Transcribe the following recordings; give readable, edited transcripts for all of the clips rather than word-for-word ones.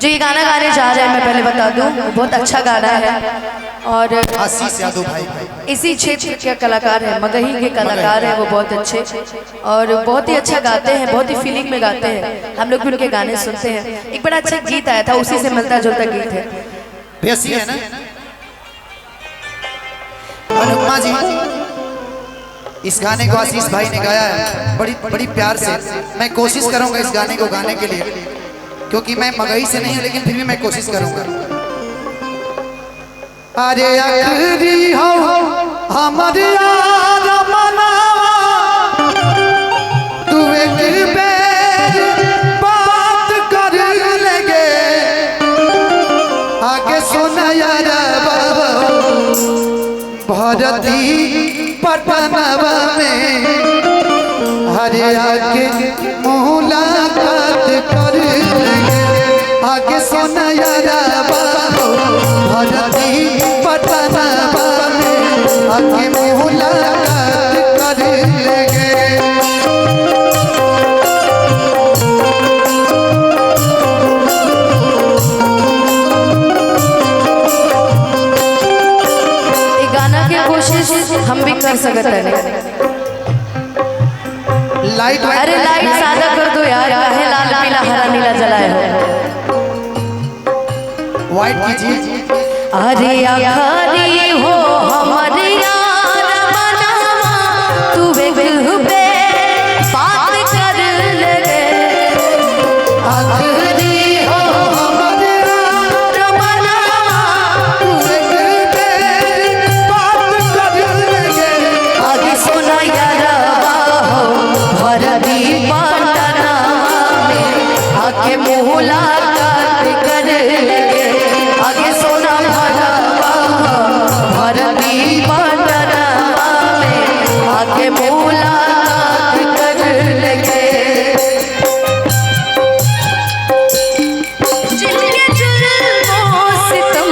जो ये गाना गाने जा रहे हैं मैं पहले बता दूं, बहुत अच्छा गाना है और आशीष यादव भाई इसी क्षेत्र के कलाकार हैं, मगही के कलाकार हैं वो बहुत अच्छे और बहुत ही अच्छा गाते हैं, बहुत ही फीलिंग में गाते हैं। हम लोग भी उनके गाने सुनते हैं। एक बड़ा अच्छा गीत आया था, उसी से मिलता जुलता गीत है। बेसी है ना अनुपमा जी, इस गाने को आशीष भाई ने गाया है बड़ी बड़ी प्यार से। मैं कोशिश करूंगा इस गाने को गाने के लिए, क्योंकि मैं मगही से नहीं हूं, लेकिन फिर भी मैं कोशिश करूंगा। अरे आखिरी हो हमारे यार मनावा, तू एक बेर बात कर लेगे, आगे सुना यार भारती पटनवा में, हरे आगे मुलाकात कर लेंगे, आगे सुना यार भारती पटनवा में, आगे मुलाकात कर लेंगे। हम भी कर सकते हैं। लाइट अरे लाइट सादा कर दो यार, काहे लाल पीला हरा नीला जलाए हो। व्हाइट कीजिए। अरे आखरी हो हमारे यार मनावा, तू एक बे बात कर ले। आखरी हो हमारे यार मनावा, तू एक बे बात कर ले, आगे सुना यार भरती पटना में, आके मुलाकात कर ले, आगे सोना भरती पटना में, आगे मुलाकात कर लेंगे। जिनके जुल्मों से तुम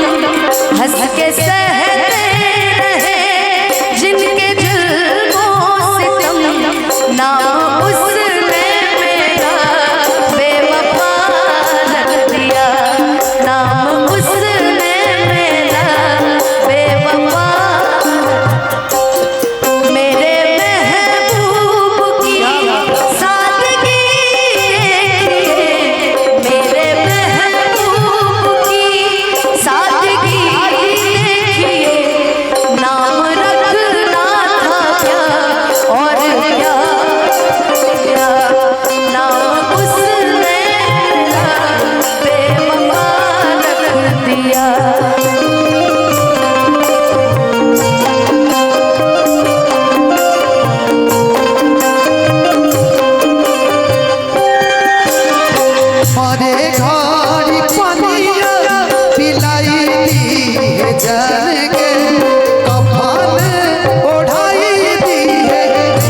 हंस के सहते रहे, जिनके जुल्मों से तुम नाम उसने मेरा बेवफा रख दिया, नाम उसने मेरा बेवफा, मेरे महबूब की सादगी देखिए, मेरे महबूब की सादगी देखिए, नाम रखना था क्या और क्या, नाम उसने मेरा बेवफा रख दिया। हमारे घर पनिया पिलाई दी है जान के, कफन ओढ़ाई दी है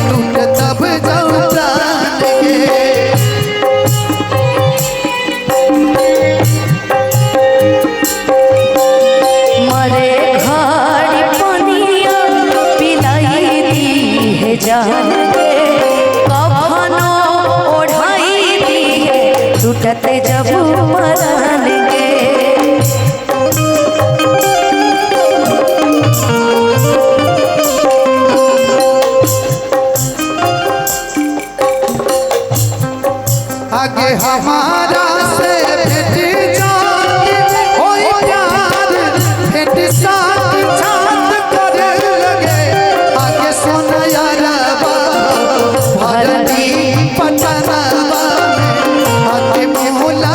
टूट तब जाऊं जान के। मरे घाड़ी पनिया पिलाई दी है जान के, कफनो ओढ़ाई दी है टूटते जब मरन के। आगे हमारा से भेट जाके होई प्यार, भेट साथ छात कर लगे, आगे सुन यार भारती पटनवा में, आगे मुलाकात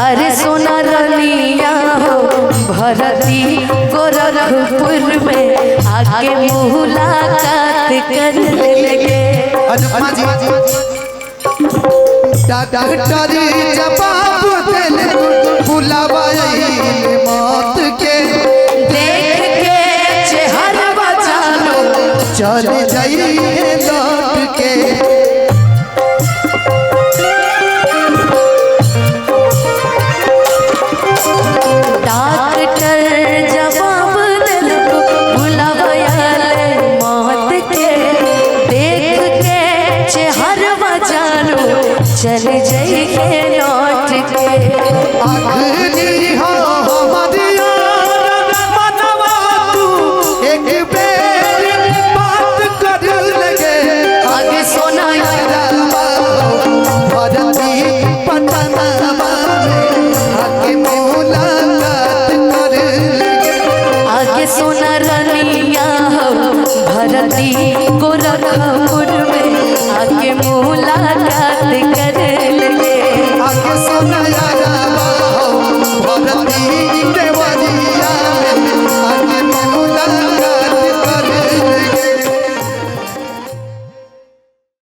अरे सोना रनिया हो भरती गोरखपुर में आके मुलाकात कर लगे। अजमा जी डॉक्टर जवाब देले बुलावा मौत के, देख के चेहरा जानो चल जाइए लौट के। डॉक्टर जवाब देले बुलावा मौत के, देख के चेहरा जानो चल जाइए लौट के। आखिरी हो हमारी मनवा तू एक बेर बात कर लगे। आगे सोना भरती पटनवा में आके मुलाकात कर लगे। आगे सोना रनिया हो भरती गोरखपुर में आगे मुलाकात कर लगे। आके सोना यारा भरती देवरिया